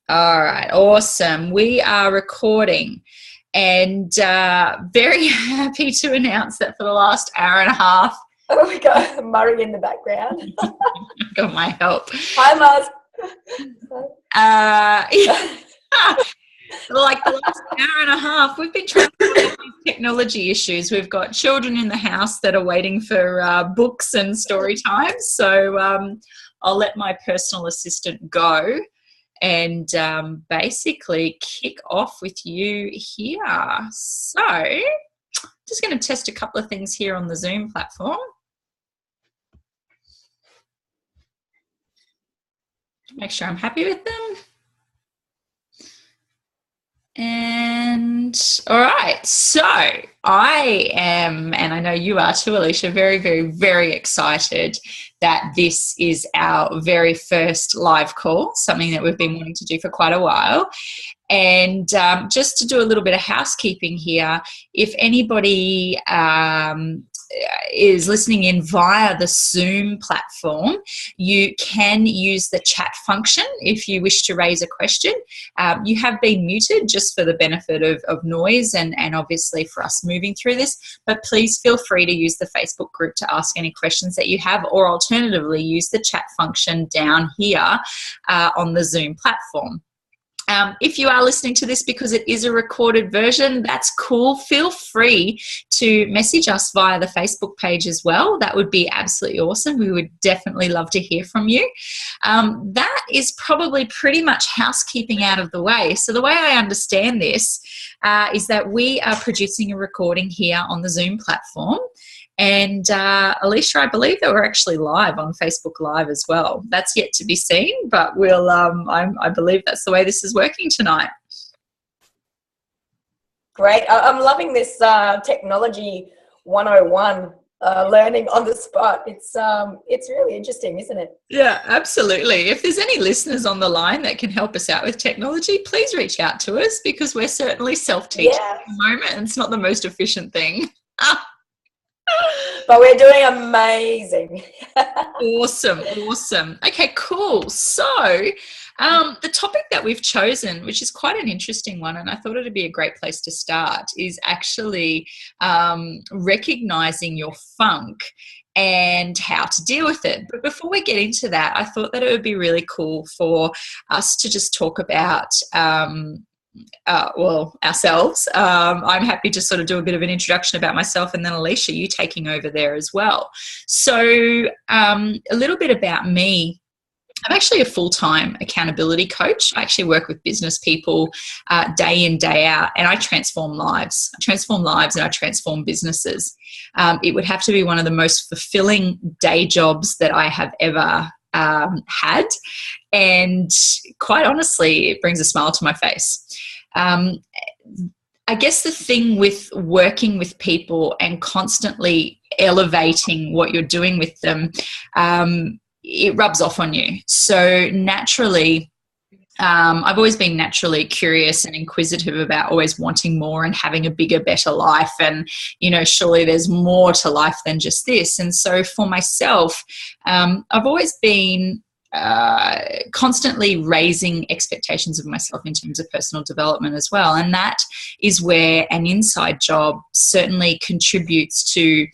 All right, awesome. We are recording, and very happy to announce that for the last hour and a half, oh my God, Murray in the background. got my help. Hi, Mars. Like the last hour and a half, we've been trying to solve these technology issues. We've got children in the house that are waiting for books and story time. So I'll let my personal assistant go and basically kick off with you here. So just going to test a couple of things here on the Zoom platform. Make sure I'm happy with them. And all right, so I am, and I know you are too, Alicia, very, very, very excited that this is our very first live call, something that we've been wanting to do for quite a while. And just to do a little bit of housekeeping here, if anybody is listening in via the Zoom platform, you can use the chat function if you wish to raise a question. You have been muted just for the benefit of noise and obviously for us moving through this, but please feel free to use the Facebook group to ask any questions that you have, or alternatively use the chat function down here on the Zoom platform. If you are listening to this because it is a recorded version, that's cool. Feel free to message us via the Facebook page as well. That would be absolutely awesome. We would definitely love to hear from you. That is probably pretty much housekeeping out of the way. So the way I understand this is that we are producing a recording here on the Zoom platform. And Alicia, I believe that we're actually live on Facebook Live as well. That's yet to be seen, but we'll. I believe that's the way this is working tonight. Great. I'm loving this technology 101 learning on the spot. It's really interesting, isn't it? Yeah, absolutely. If there's any listeners on the line that can help us out with technology, please reach out to us, because we're certainly self-teaching at the moment, and it's not the most efficient thing. But we're doing amazing. Awesome. Okay, cool. So the topic that we've chosen, which is quite an interesting one, and I thought it'd be a great place to start, is actually recognizing your funk and how to deal with it. But before we get into that, I thought that it would be really cool for us to just talk about ourselves. I'm happy to sort of do a bit of an introduction about myself, and then Alicia, you taking over there as well. So a little bit about me. I'm actually a full-time accountability coach. I actually work with business people day in, day out, and I transform lives. I transform lives and I transform businesses. It would have to be one of the most fulfilling day jobs that I have ever had, and quite honestly, it brings a smile to my face. I guess the thing with working with people and constantly elevating what you're doing with them, it rubs off on you. So naturally, I've always been naturally curious and inquisitive about always wanting more and having a bigger, better life. And, surely there's more to life than just this. And so for myself, I've always been constantly raising expectations of myself in terms of personal development as well. And that is where an inside job certainly contributes to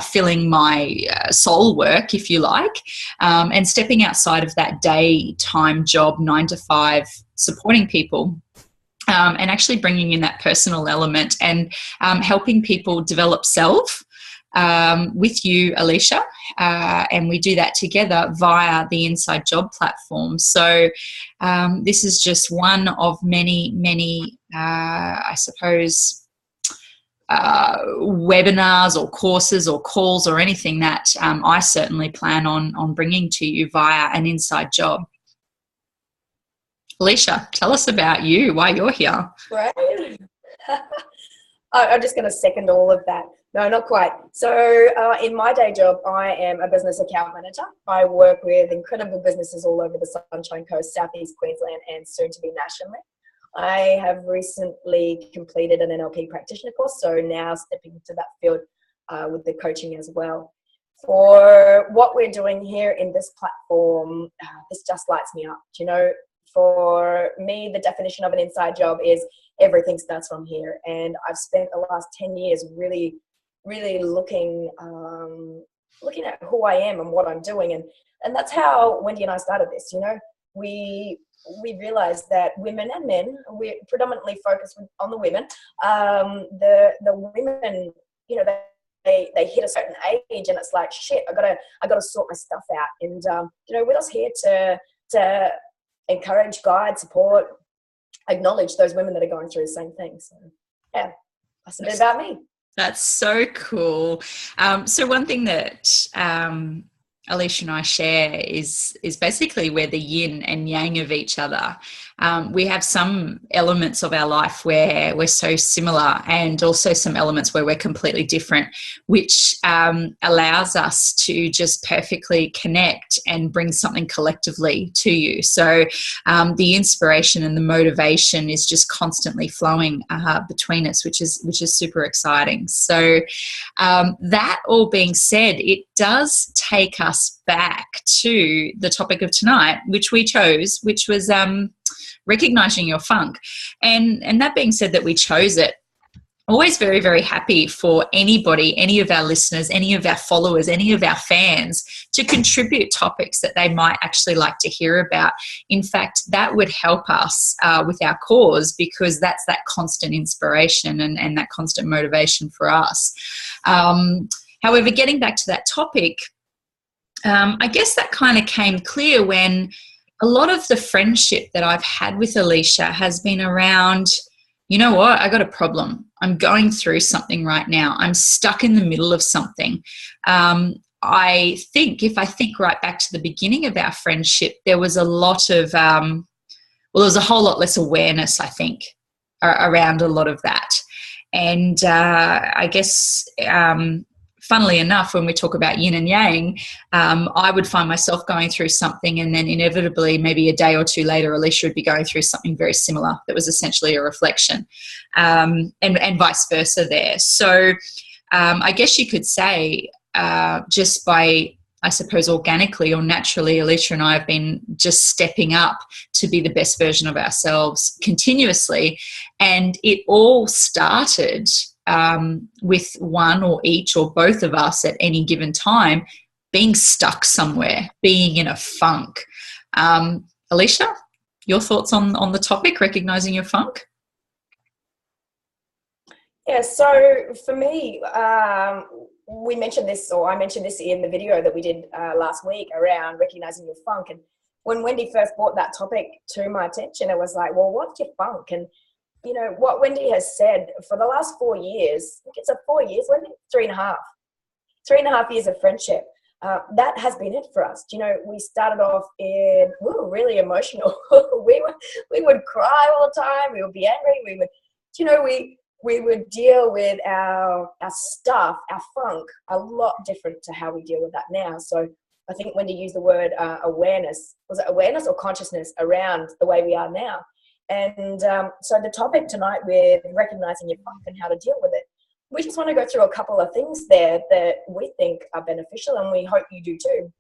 filling my soul work, if you like, and stepping outside of that daytime job, 9 to 5, supporting people. And actually bringing in that personal element and helping people develop self with you, Alicia, and we do that together via the Inside Job platform. So this is just one of many, I suppose, webinars or courses or calls or anything that I certainly plan on bringing to you via an Inside Job. Alicia, tell us about you, why you're here. Right. I'm just going to second all of that. No, not quite. So in my day job, I am a business account manager. I work with incredible businesses all over the Sunshine Coast, Southeast Queensland, and soon to be nationally. I have recently completed an NLP practitioner course, so now stepping into that field with the coaching as well. for what we're doing here in this platform, this just lights me up. You know, for me, the definition of an inside job is everything starts from here. And I've spent the last 10 years really, really looking at who I am and what I'm doing. And that's how Wendy and I started this. You know, we realized that women and men, we predominantly focus on the women. The women, you know, they hit a certain age and it's like, shit, I gotta sort my stuff out. And you know, we're just here to encourage, guide, support, acknowledge those women that are going through the same thing. So yeah, that's a bit about me. That's so cool. So one thing that Alicia and I share is basically we're the yin and yang of each other. We have some elements of our life where we're so similar, and also some elements where we're completely different, which allows us to just perfectly connect and bring something collectively to you. So the inspiration and the motivation is just constantly flowing between us, which is super exciting. So that all being said, it does take us back to the topic of tonight, which we chose, which was recognizing your funk. And that being said, that we chose it, always very, very happy for anybody, any of our listeners, any of our followers, any of our fans to contribute topics that they might actually like to hear about. In fact, that would help us with our cause, because that's that constant inspiration and that constant motivation for us. However, getting back to that topic, I guess that kind of came clear when a lot of the friendship that I've had with Alicia has been around, you know what, I got a problem. I'm going through something right now. I'm stuck in the middle of something. I think if I think right back to the beginning of our friendship, there was a lot of, there was a whole lot less awareness, I think, around a lot of that. And I guess, funnily enough, when we talk about yin and yang, I would find myself going through something, and then inevitably maybe a day or two later, Alicia would be going through something very similar that was essentially a reflection, and vice versa there. So I guess you could say just by, I suppose, organically or naturally, Alicia and I have been just stepping up to be the best version of ourselves continuously. And it all started with one or each or both of us at any given time being stuck somewhere, being in a funk. Alicia, your thoughts on the topic, recognizing your funk? Yeah, so for me, we mentioned this, or I mentioned this in the video that we did last week around recognizing your funk. And when Wendy first brought that topic to my attention, it was like, well, what's your funk? And you know, what Wendy has said for the last 4 years, I think it's 4 years, Wendy, 3.5 years of friendship. That has been it for us. You know, we started off we were really emotional. we would cry all the time. We would be angry. We would, you know, we would deal with our stuff, our funk, a lot different to how we deal with that now. So I think Wendy used the word awareness. Was it awareness or consciousness around the way we are now? And so the topic tonight with recognizing your funk and how to deal with it, we just want to go through a couple of things there that we think are beneficial, and we hope you do too.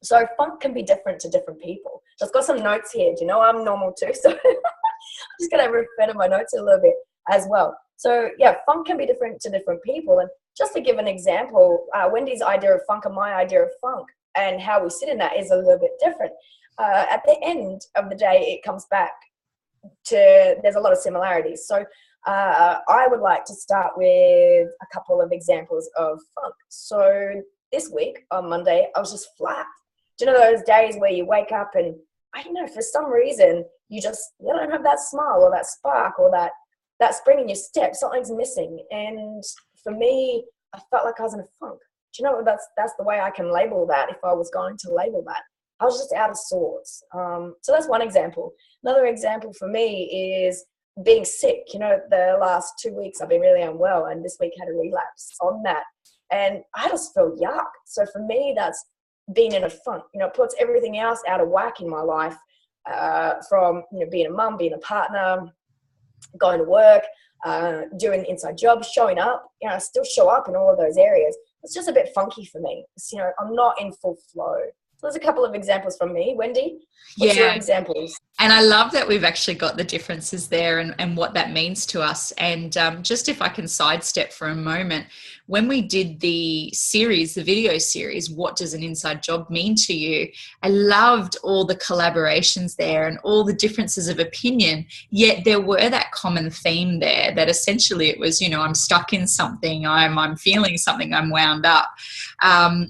So funk can be different to different people. So I've got some notes here. Do you know I'm normal too? So I'm just going to refer to my notes a little bit as well. So yeah, funk can be different to different people. And just to give an example, Wendy's idea of funk and my idea of funk and how we sit in that is a little bit different. At the end of the day, it comes back to, there's a lot of similarities. So I would like to start with a couple of examples of funk. So this week on Monday, I was just flat. Do you know those days where you wake up and I don't know, for some reason you don't have that smile or that spark or that spring in your step? Something's missing. And for me, I felt like I was in a funk. Do you know, that's the way I can label that if I was going to label that. I was just out of sorts. So that's one example. Another example for me is being sick. You know, the last 2 weeks I've been really unwell, and this week had a relapse on that. And I just feel yuck. So for me, that's being in a funk. You know, it puts everything else out of whack in my life, from, you know, being a mum, being a partner, going to work, doing inside jobs, showing up. You know, I still show up in all of those areas. it's just a bit funky for me. It's, I'm not in full flow. So there's a couple of examples from me. Wendy, what's your examples? And I love that we've actually got the differences there and what that means to us. And just if I can sidestep for a moment, when we did the series, the video series, What Does an Inside Job Mean to You? I loved all the collaborations there and all the differences of opinion, yet there were that common theme there that essentially it was, I'm stuck in something, I'm feeling something, I'm wound up.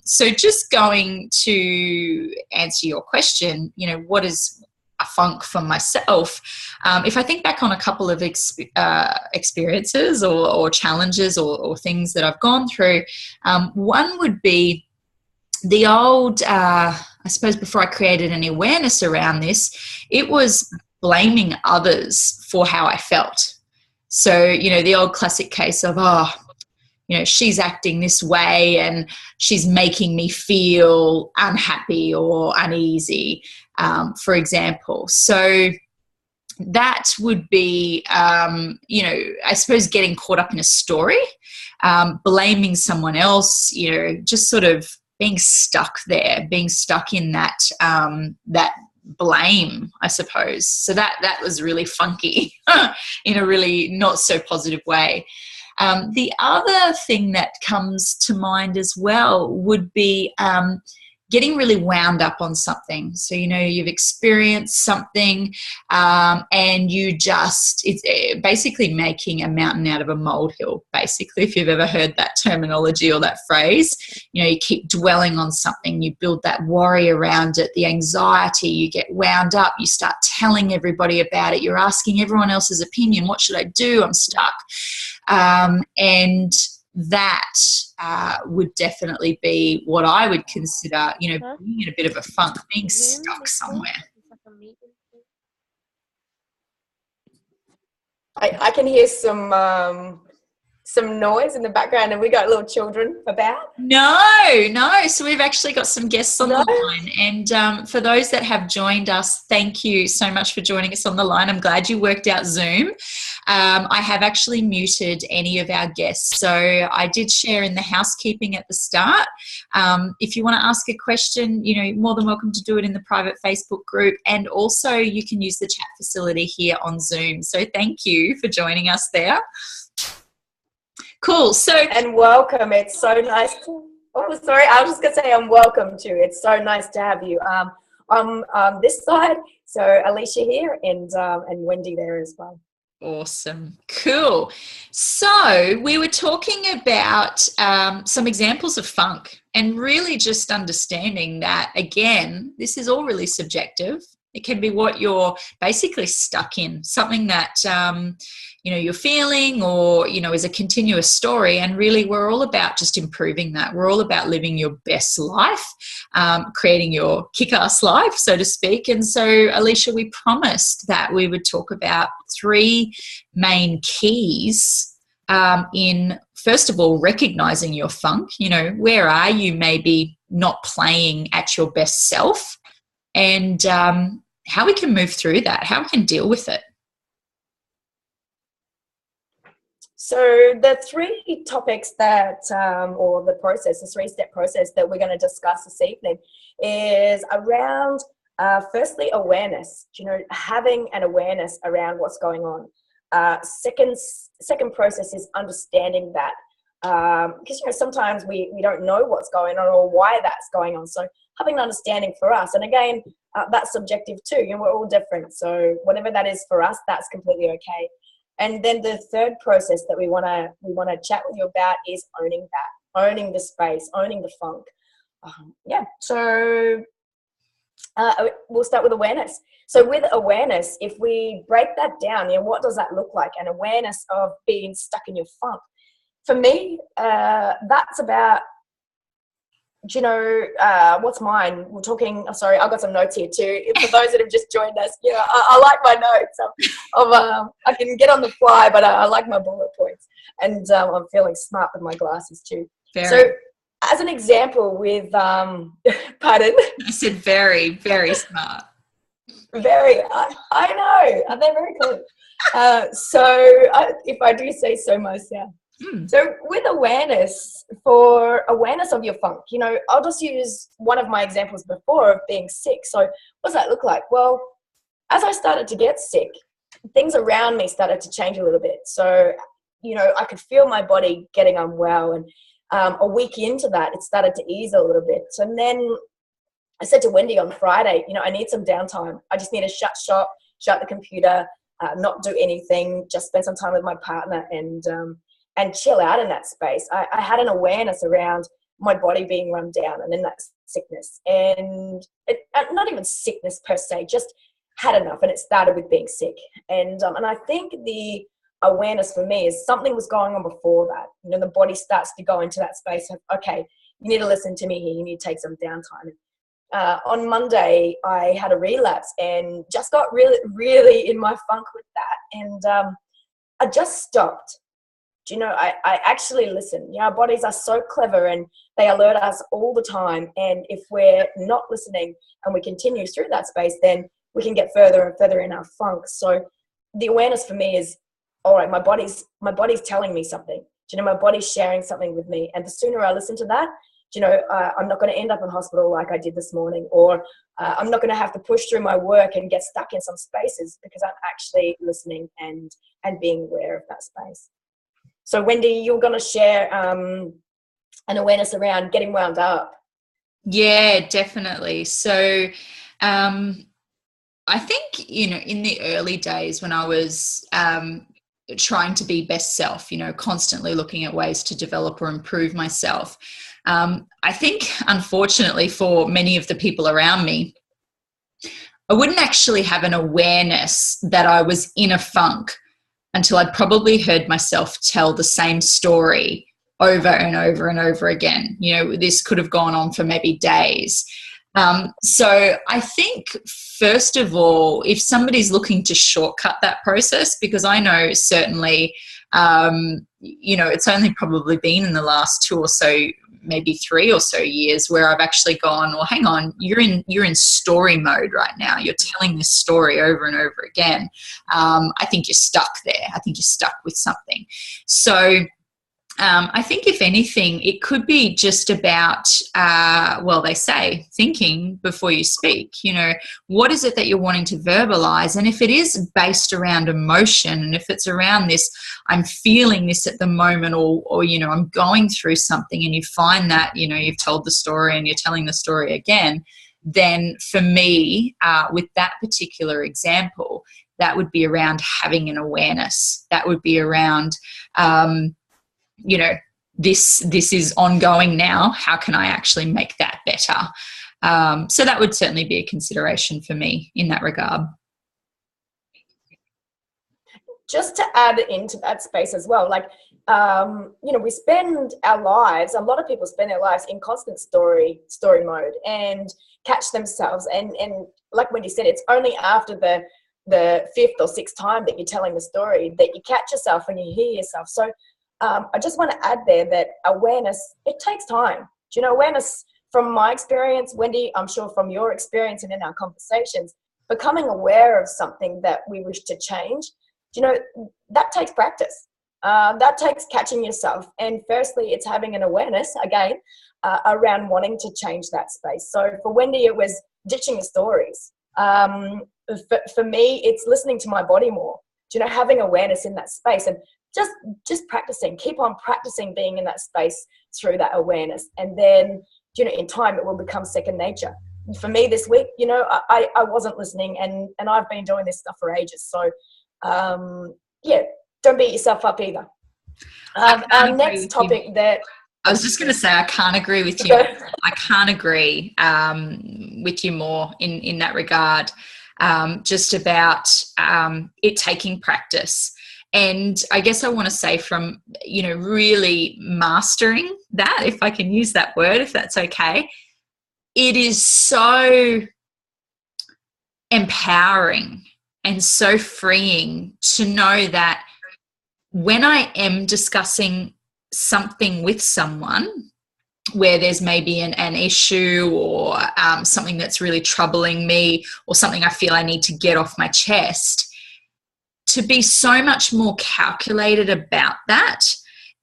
So just going to answer your question, what is a funk for myself? If I think back on a couple of experiences or challenges or things that I've gone through, one would be the old, I suppose before I created any awareness around this, it was blaming others for how I felt. So, the old classic case of, she's acting this way and she's making me feel unhappy or uneasy, for example. So that would be, I suppose getting caught up in a story, blaming someone else, just sort of being stuck there, being stuck in that, that blame, I suppose. So that was really funky in a really not so positive way. The other thing that comes to mind as well would be getting really wound up on something. So, you've experienced something and it's basically making a mountain out of a molehill, basically, if you've ever heard that terminology or that phrase. You keep dwelling on something, you build that worry around it, the anxiety, you get wound up, you start telling everybody about it, you're asking everyone else's opinion, what should I do? I'm stuck. And that would definitely be what I would consider, being in a bit of a funk, being stuck somewhere. I can hear some noise in the background, and we got little children about. No. So we've actually got some guests on the line. And for those that have joined us, thank you so much for joining us on the line. I'm glad you worked out Zoom. I have actually muted any of our guests. So I did share in the housekeeping at the start. If you want to ask a question, more than welcome to do it in the private Facebook group. And also you can use the chat facility here on Zoom. So thank you for joining us there. Cool. And welcome. It's so nice to, I was just going to say I'm welcome too. It's so nice to have you. On this side, so Alicia here and Wendy there as well. Awesome. Cool. So we were talking about some examples of funk and really just understanding that, again, this is all really subjective. It can be what you're basically stuck in, something that, you're feeling or, is a continuous story. And really, we're all about just improving that. We're all about living your best life, creating your kick-ass life, so to speak. And so, Alicia, we promised that we would talk about 3 main keys in, first of all, recognizing your funk. Where are you maybe not playing at your best self? And how we can move through that, how we can deal with it. So the 3 topics that, or the process, the 3-step process that we're going to discuss this evening is around, firstly, awareness, having an awareness around what's going on. Second process is understanding that, because sometimes we don't know what's going on or why that's going on. So having an understanding for us, and again, that's subjective too. We're all different. So whatever that is for us, that's completely okay. And then the third process that we want to chat with you about is owning the space, owning the funk. So we'll start with awareness. So with awareness, if we break that down, what does that look like? An awareness of being stuck in your funk. For me, that's about, what's mine? We're talking, sorry, I've got some notes here too. For those that have just joined us, I like my notes. I can get on the fly, but I like my bullet points. And I'm feeling smart with my glasses too. Very. So as an example with, pardon? I said very, very smart. Very, I know. They're very cool. So if I do say so myself. Mm. So with awareness, for awareness of your funk, you know, I'll just use one of my examples before of being sick. So what does that look like? Well, as I started to get sick, things around me started to change a little bit. So, you know, I could feel my body getting unwell, and a week into that, it started to ease a little bit. So then I said to Wendy on Friday, you know, I need some downtime. I just need to shut shop, shut the computer, not do anything, just spend some time with my partner and chill out in that space. I had an awareness around my body being run down and in that sickness, and not even sickness per se, just had enough. And it started with being sick. And I think the awareness for me is something was going on before that. You know, the body starts to go into that space of, okay, you need to listen to me here. You need to take some downtime. On Monday, I had a relapse and just got really, really in my funk with that. And I just stopped. Do you know, I actually listen. You know, our bodies are so clever and they alert us all the time. And if we're not listening and we continue through that space, then we can get further and further in our funk. So the awareness for me is, all right, my body's telling me something. Do you know, my body's sharing something with me. And the sooner I listen to that, you know, I'm not going to end up in hospital like I did this morning, or I'm not going to have to push through my work and get stuck in some spaces because I'm actually listening and being aware of that space. So Wendy, you're going to share an awareness around getting wound up. Yeah, definitely. So I think, you know, in the early days when I was trying to be best self, you know, constantly looking at ways to develop or improve myself, I think, unfortunately, for many of the people around me, I wouldn't actually have an awareness that I was in a funk until I'd probably heard myself tell the same story over and over and over again. You know, this could have gone on for maybe days. So I think, first of all, if somebody's looking to shortcut that process, because I know certainly, you know, it's only probably been in the last 2 or so, maybe 3 or so years where I've actually gone, well, hang on, you're in story mode right now. You're telling this story over and over again. I think you're stuck there. I think you're stuck with something. So I think, if anything, it could be just about, well, they say thinking before you speak. You know, what is it that you're wanting to verbalize? And if it is based around emotion, and if it's around this, I'm feeling this at the moment, or you know, I'm going through something, and you find that, you know, you've told the story and you're telling the story again, then for me, with that particular example, that would be around having an awareness. That would be around, you know, this is ongoing now. How can I actually make that better? So that would certainly be a consideration for me in that regard. Just to add into that space as well, like, you know, we spend our lives, a lot of people spend their lives in constant story mode and catch themselves. And like Wendy said, it's only after the 5th or 6th time that you're telling the story that you catch yourself and you hear yourself. So I just want to add there that awareness, it takes time. Do you know, awareness, from my experience, Wendy, I'm sure from your experience and in our conversations, becoming aware of something that we wish to change, you know, that takes practice. That takes catching yourself. And firstly, it's having an awareness, again, around wanting to change that space. So for Wendy, it was ditching the stories. For me, it's listening to my body more, you know, having awareness in that space and just practicing, keep on practicing being in that space through that awareness. And then, you know, in time, it will become second nature. For me this week, you know, I wasn't listening, and I've been doing this stuff for ages. So, yeah, don't beat yourself up either. Our next topic that... I was just going to say, I can't agree with you. I can't agree with you more in that regard, just about it taking practice. And I guess I want to say, from, you know, really mastering that, if I can use that word, if that's okay, it is so empowering and so freeing to know that when I am discussing something with someone where there's maybe an issue or something that's really troubling me, or something I feel I need to get off my chest, to be so much more calculated about that,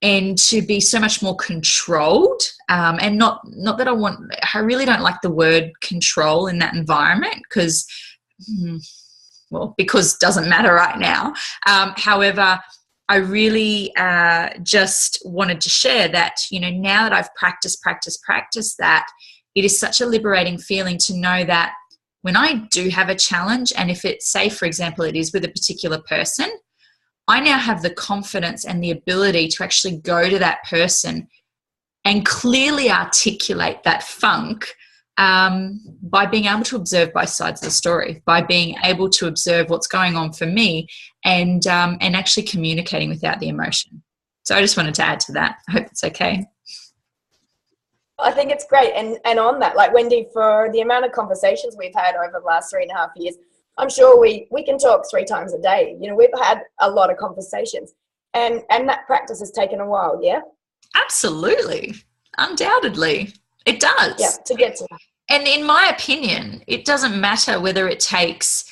and to be so much more controlled. And not that I really don't like the word control in that environment because doesn't matter right now. However, I really just wanted to share that, now that I've practiced that, it is such a liberating feeling to know that when I do have a challenge, and if it's, say, for example, it is with a particular person, I now have the confidence and the ability to actually go to that person and clearly articulate that funk by being able to observe both sides of the story, by being able to observe what's going on for me and actually communicating without the emotion. So I just wanted to add to that. I hope it's okay. I think it's great. And on that, like Wendy, for the amount of conversations we've had over the last 3.5 years, I'm sure we can talk 3 times a day. We've had a lot of conversations and that practice has taken a while. Yeah. Absolutely. Undoubtedly. It does. Yeah. To get to that. And in my opinion, it doesn't matter whether it takes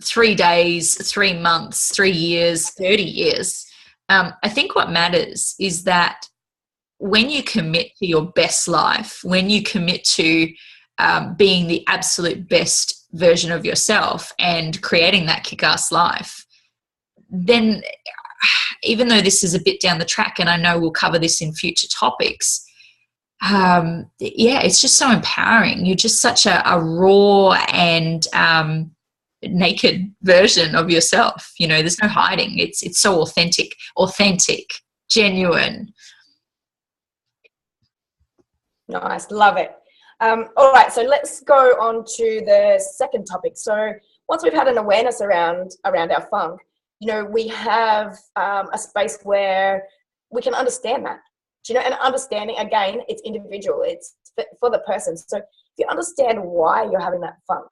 3 days, 3 months, 3 years, 30 years. I think what matters is that when you commit to your best life, when you commit to being the absolute best version of yourself and creating that kick-ass life, then even though this is a bit down the track, and I know we'll cover this in future topics, it's just so empowering. You're just such a raw and naked version of yourself. There's no hiding. It's so authentic, genuine. Nice, love it. All right, so let's go on to the second topic. So once we've had an awareness around our funk, we have a space where we can understand that. And understanding, again, it's individual, it's for the person. So if you understand why you're having that funk,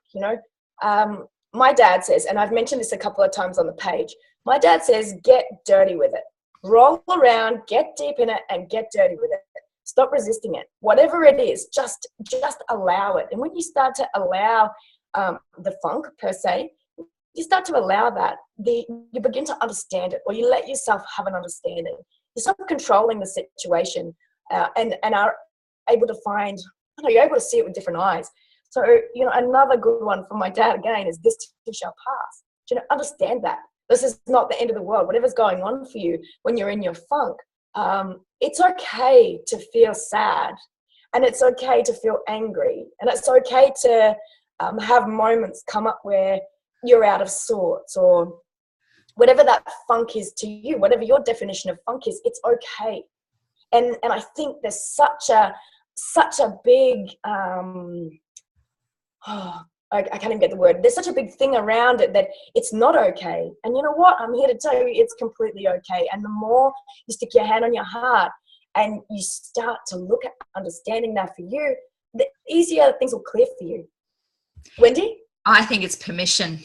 my dad says, and I've mentioned this a couple of times on the page, my dad says, get dirty with it. Roll around, get deep in it, and get dirty with it. Stop resisting it. Whatever it is, just allow it. And when you start to allow the funk, per se, you start to allow that, you begin to understand it, or you let yourself have an understanding. You stop controlling the situation and are able to find, you're able to see it with different eyes. So, another good one from my dad, again, is this too shall pass. Understand that. This is not the end of the world. Whatever's going on for you when you're in your funk, it's okay to feel sad, and it's okay to feel angry, and it's okay to have moments come up where you're out of sorts, or whatever that funk is to you, whatever your definition of funk is, it's okay. And I think there's such a big I can't even get the word. There's such a big thing around it that it's not okay. And you know what? I'm here to tell you it's completely okay. And the more you stick your hand on your heart and you start to look at understanding that for you, the easier things will clear for you. Wendy? I think it's permission.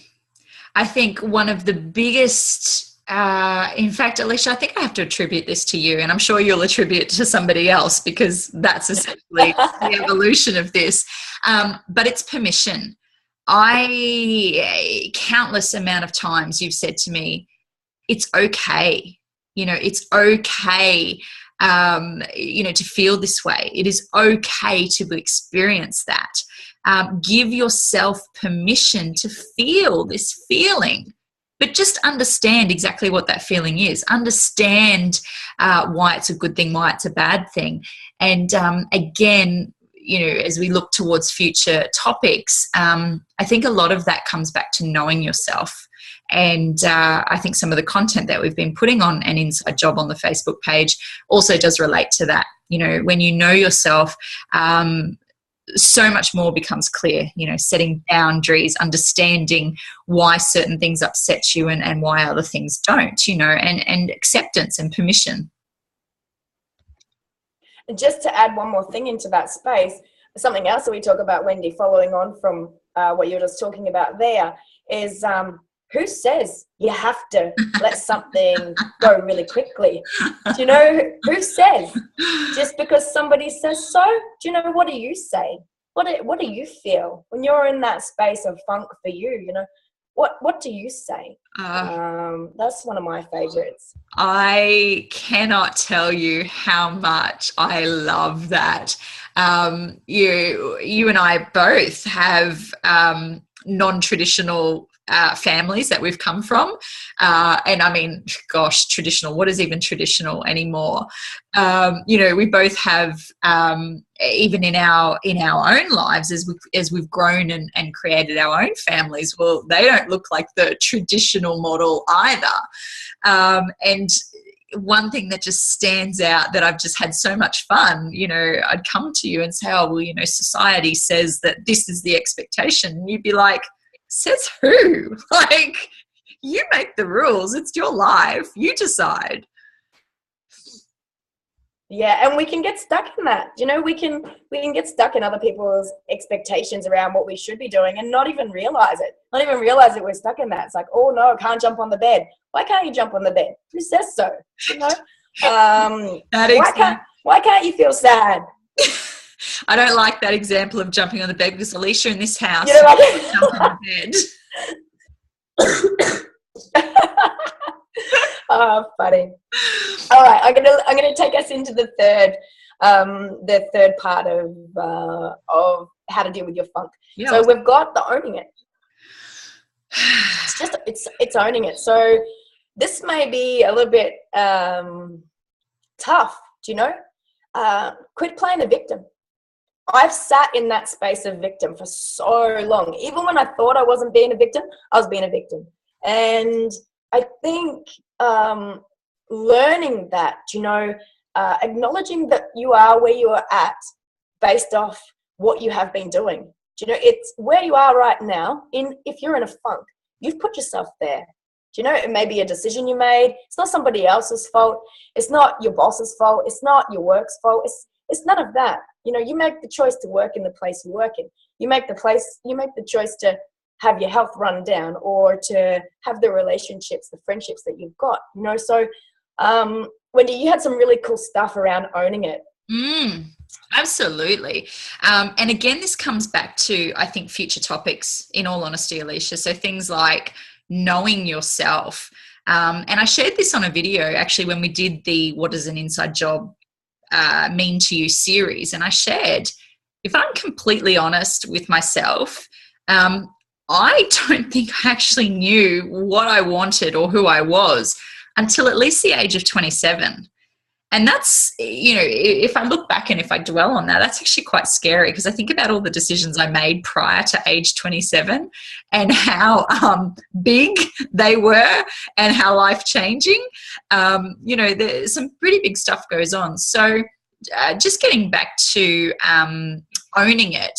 I think one of the biggest, in fact, Alicia, I think I have to attribute this to you, and I'm sure you'll attribute it to somebody else because that's essentially the evolution of this. But it's permission. Countless amount of times you've said to me, it's okay. It's okay, to feel this way. It is okay to experience that. Give yourself permission to feel this feeling, but just understand exactly what that feeling is. Understand why it's a good thing, why it's a bad thing. And again, as we look towards future topics, I think a lot of that comes back to knowing yourself. And I think some of the content that we've been putting on an Inside Job on the Facebook page also does relate to that. When you know yourself, so much more becomes clear, setting boundaries, understanding why certain things upset you and why other things don't, and acceptance and permission. And just to add one more thing into that space, something else that we talk about, Wendy, following on from what you were just talking about there, is who says you have to let something go really quickly? Do you know who says? Just because somebody says so? Do you know, what do you say? What do you feel when you're in that space of funk for you? What do you say? That's one of my favorites. I cannot tell you how much I love that. You and I both have non-traditional families that we've come from, and I mean, gosh, traditional. What is even traditional anymore? We both have, even in our own lives, as we've grown and created our own families. Well, they don't look like the traditional model either. And one thing that just stands out that I've just had so much fun, I'd come to you and say, oh, well, society says that this is the expectation. And you'd be like, says who? Like, you make the rules. It's your life. You decide. Yeah, and we can get stuck in that. We can get stuck in other people's expectations around what we should be doing and not even realize it. Not even realize that we're stuck in that. It's like, oh no, I can't jump on the bed. Why can't you jump on the bed? Who says so? Why can't you feel sad? I don't like that example of jumping on the bed because Alicia in this house jump on the bed. Oh, funny. All right, I'm gonna take us into the third part of how to deal with your funk. Yeah. So we've got the owning it. It's owning it. So this may be a little bit tough. Quit playing the victim. I've sat in that space of victim for so long. Even when I thought I wasn't being a victim, I was being a victim. And I think learning that, acknowledging that you are where you are at based off what you have been doing. It's where you are right now. If you're in a funk, you've put yourself there. It may be a decision you made. It's not somebody else's fault. It's not your boss's fault. It's not your work's fault. It's none of that. You make the choice to work in the place you work in. You make the choice to have your health run down or to have the relationships, the friendships that you've got. So Wendy, you had some really cool stuff around owning it. Absolutely. And again, this comes back to, I think, future topics, in all honesty, Alicia. So things like knowing yourself. And I shared this on a video, actually, when we did the What Does an Inside Job Mean to You series. And I shared, if I'm completely honest with myself, I don't think I actually knew what I wanted or who I was until at least the age of 27. And that's, if I look back and if I dwell on that, that's actually quite scary, because I think about all the decisions I made prior to age 27 and how big they were and how life-changing. There's some pretty big stuff goes on. So just getting back to owning it,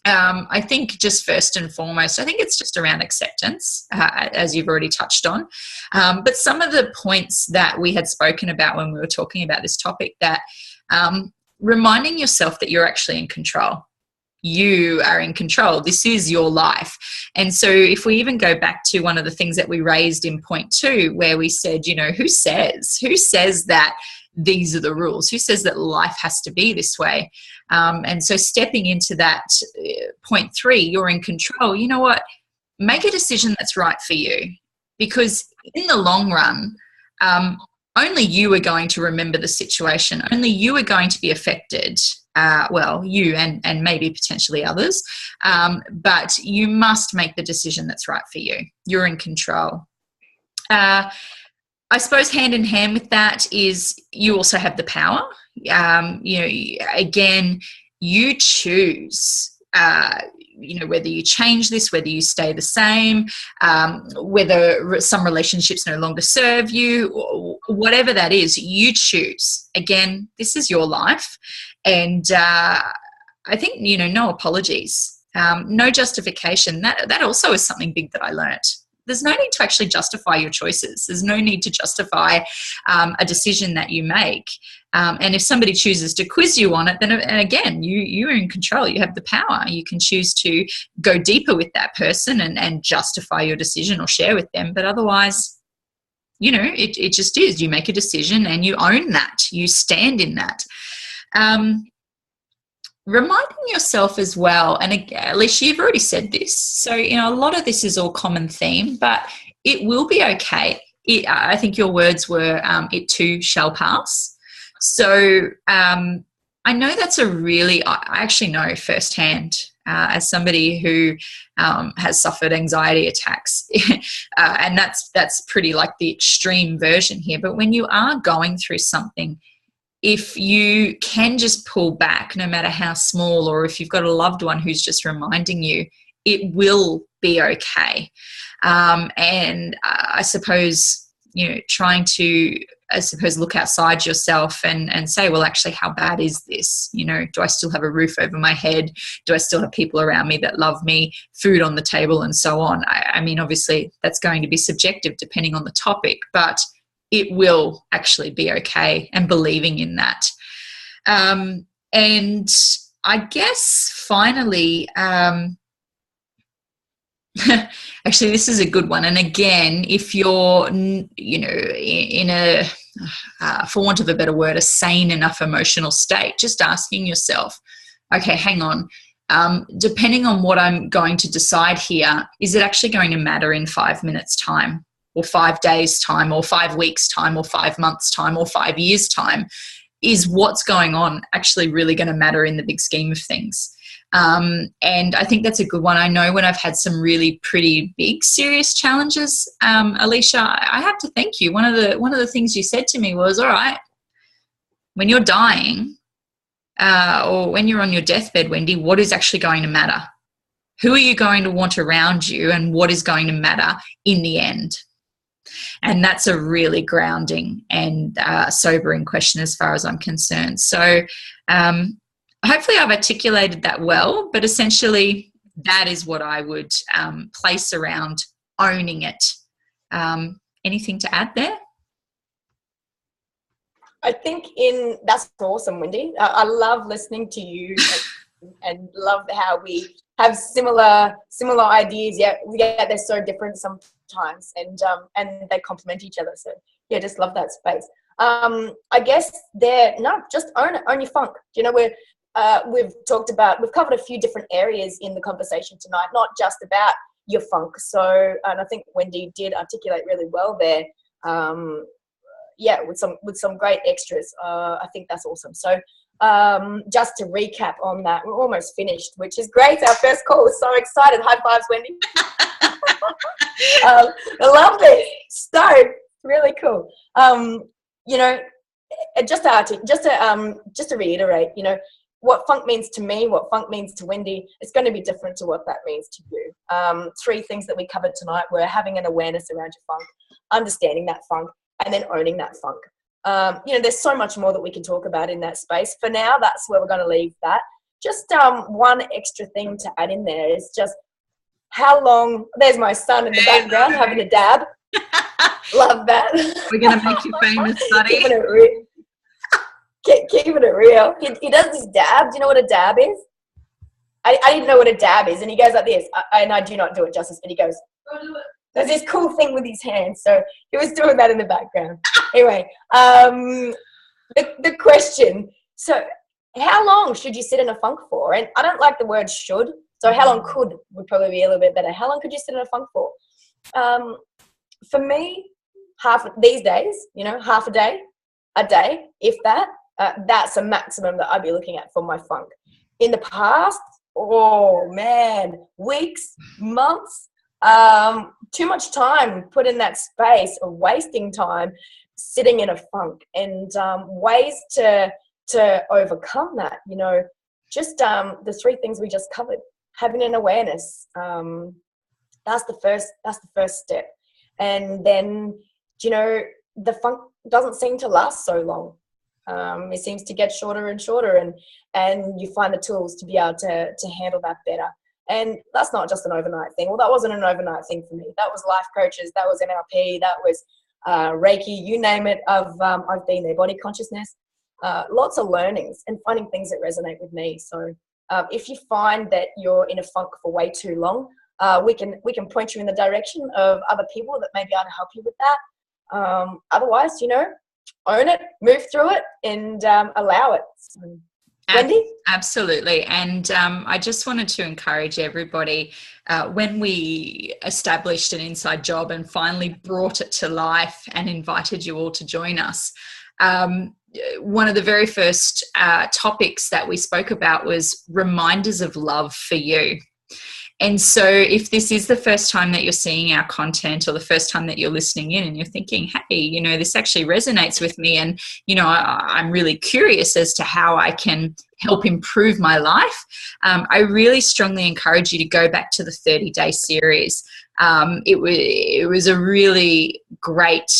I think just first and foremost, I think it's just around acceptance, as you've already touched on. But some of the points that we had spoken about when we were talking about this topic, that reminding yourself that you're actually in control. You are in control. This is your life. And so if we even go back to one of the things that we raised in point 2, where we said, who says that these are the rules? Who says that life has to be this way? And so stepping into that point 3, you're in control. You know what? Make a decision that's right for you, because in the long run, only you are going to remember the situation. Only you are going to be affected. You and maybe potentially others. But you must make the decision that's right for you. You're in control. I suppose hand in hand with that is you also have the power. Again, you choose, whether you change this, whether you stay the same, whether some relationships no longer serve you, whatever that is, you choose. Again, this is your life. And I think, no apologies, no justification. That also is something big that I learnt. There's no need to actually justify your choices. There's no need to justify a decision that you make. And if somebody chooses to quiz you on it, then, and again, you're in control. You have the power. You can choose to go deeper with that person and justify your decision or share with them. But otherwise, it just is. You make a decision and you own that. You stand in that. reminding yourself as well, and again, Alicia, you've already said this, so a lot of this is all common theme, but it will be okay. I think your words were, it too shall pass. So I know that's I actually know firsthand, as somebody who has suffered anxiety attacks, and that's pretty like the extreme version here. But when you are going through something, if you can just pull back, no matter how small, or if you've got a loved one who's just reminding you, it will be okay. And I suppose, trying to, look outside yourself and say, well, actually, how bad is this? Do I still have a roof over my head? Do I still have people around me that love me, food on the table, and so on? I mean, obviously, that's going to be subjective depending on the topic, but it will actually be okay, and believing in that. And I guess finally, actually, this is a good one. And again, if you're, in a, for want of a better word, a sane enough emotional state, just asking yourself, okay, hang on. Depending on what I'm going to decide here, is it actually going to matter in 5 minutes' time, or 5 days' time, or 5 weeks' time, or 5 months' time, or 5 years' time? Is what's going on actually really going to matter in the big scheme of things? And I think that's a good one. I know when I've had some really pretty big, serious challenges, Alicia, I have to thank you. One of the things you said to me was, all right, when you're dying, or when you're on your deathbed, Wendy, what is actually going to matter? Who are you going to want around you, and what is going to matter in the end? And that's a really grounding and sobering question as far as I'm concerned. So hopefully I've articulated that well, but essentially that is what I would place around owning it. Anything to add there? I think that's awesome, Wendy. I love listening to you and love how we have similar ideas, yet they're so different sometimes, and they complement each other. So yeah, just love that space. I guess just own your funk. We've covered a few different areas in the conversation tonight, not just about your funk. So, and I think Wendy did articulate really well there. With some great extras. I think that's awesome. So just to recap on that, we're almost finished, which is great. Our first call was so excited. High fives, Wendy. I love this. So really cool. Just to reiterate, what funk means to me, what funk means to Wendy, it's going to be different to what that means to you. 3 things that we covered tonight were having an awareness around your funk, understanding that funk, and then owning that funk. There's so much more that we can talk about in that space. For now, that's where we're going to leave that. Just one extra thing to add in there is just how long. There's my son in the background having a dab. Love that. We're going to make you famous, buddy. Keeping it real. Keeping it real. He does this dab. Do you know what a dab is? I didn't know what a dab is, and he goes like this. And I do not do it justice, but he goes, go do it. There's this cool thing with his hands. So he was doing that in the background. Anyway, the question, so how long should you sit in a funk for? And I don't like the word should. So how long could would probably be a little bit better. How long could you sit in a funk for? For me, these days, half a day, if that, that's a maximum that I'd be looking at for my funk. In the past, oh man, weeks, months, too much time put in that space of wasting time sitting in a funk, and ways to overcome that, just the 3 things we just covered. Having an awareness, that's the first step. And then, the funk doesn't seem to last so long. It seems to get shorter and shorter, and you find the tools to be able to handle that better. And that's not just an overnight thing. Well, that wasn't an overnight thing for me. That was life coaches. That was NLP. That was Reiki. You name it. I've been there. Body consciousness. Lots of learnings and finding things that resonate with me. So if you find that you're in a funk for way too long, we can point you in the direction of other people that may be able to help you with that. Otherwise, own it, move through it, and allow it. So, Wendy? Absolutely. And I just wanted to encourage everybody, when we established an inside job and finally brought it to life and invited you all to join us, one of the very first topics that we spoke about was reminders of love for you. And so if this is the first time that you're seeing our content, or the first time that you're listening in and you're thinking, hey, this actually resonates with me, and, I'm really curious as to how I can help improve my life, I really strongly encourage you to go back to the 30-day series. It was a really great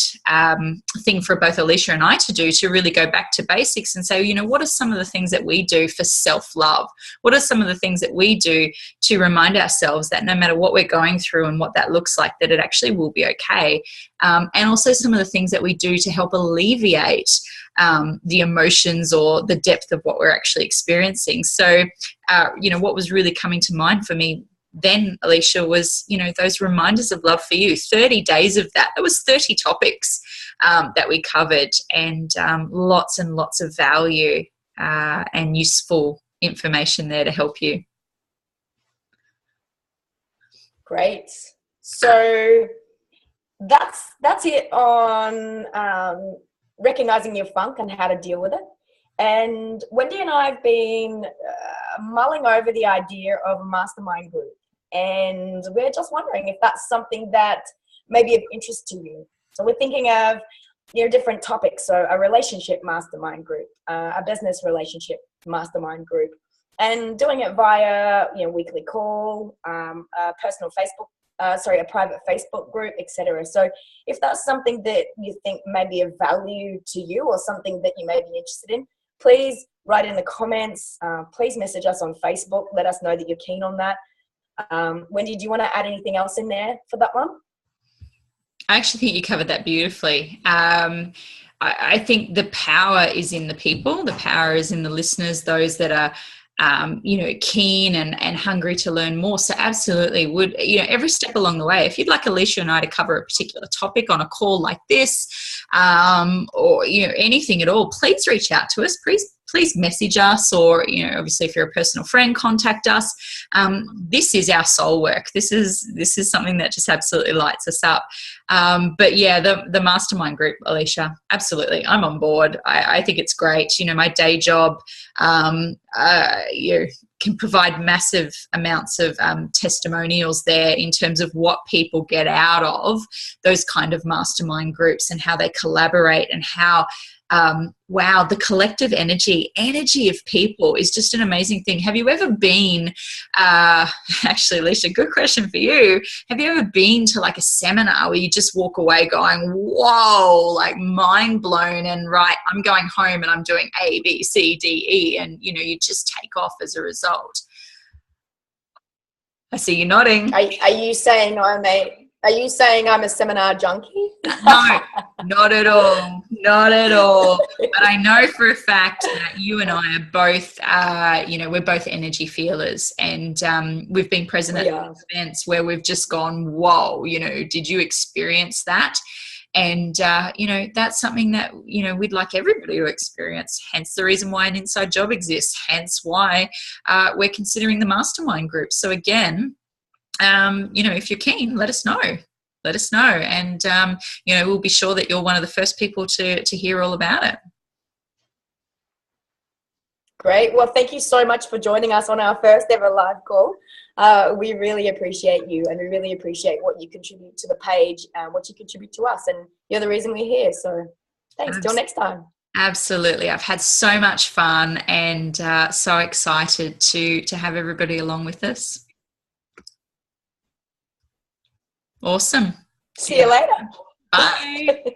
thing for both Alicia and I to do, to really go back to basics and say, what are some of the things that we do for self-love? What are some of the things that we do to remind ourselves that no matter what we're going through and what that looks like, that it actually will be okay? And also some of the things that we do to help alleviate the emotions or the depth of what we're actually experiencing. So, what was really coming to mind for me then, Alicia, was, those reminders of love for you. 30 days of that. There was 30 topics that we covered, and lots and lots of value and useful information there to help you. Great. So that's it on recognizing your funk and how to deal with it. And Wendy and I have been mulling over the idea of a mastermind group, and we're just wondering if that's something that may be of interest to you. So we're thinking of different topics. So a relationship mastermind group, a business relationship mastermind group, and doing it via weekly call, a personal Facebook. A private Facebook group, etc. So if that's something that you think may be of value to you, or something that you may be interested in, please write in the comments. Please message us on Facebook. Let us know that you're keen on that. Wendy, do you want to add anything else in there for that one? I actually think you covered that beautifully. I think the power is in the people. The power is in the listeners, those that are keen and hungry to learn more. So absolutely would, every step along the way, if you'd like Alicia and I to cover a particular topic on a call like this, or, anything at all, please reach out to us. Please message us, or, obviously if you're a personal friend, contact us. This is our soul work. This is something that just absolutely lights us up. But yeah, the mastermind group, Alicia, absolutely. I'm on board. I think it's great. My day job, can provide massive amounts of testimonials there in terms of what people get out of those kind of mastermind groups, and how they collaborate, and how the collective energy of people is just an amazing thing. Have you ever been, actually, Alicia, good question for you. Have you ever been to like a seminar where you just walk away going, whoa, like mind blown, and right, I'm going home and I'm doing A, B, C, D, E, and you just take off as a result? I see you nodding. Are you saying I'm a seminar junkie? No, not at all. Not at all. But I know for a fact that you and I are both, we're both energy feelers, and we've been present at events where we've just gone, whoa, did you experience that? And, that's something that, we'd like everybody to experience. Hence the reason why an inside job exists. Hence why we're considering the mastermind group. So again, if you're keen, let us know. Let us know. And, we'll be sure that you're one of the first people to hear all about it. Great. Well, thank you so much for joining us on our first ever live call. We really appreciate you, and we really appreciate what you contribute to the page and what you contribute to us. And you're the reason we're here. So thanks. Till next time. Absolutely. I've had so much fun, and so excited to have everybody along with us. Awesome. See you later. Bye.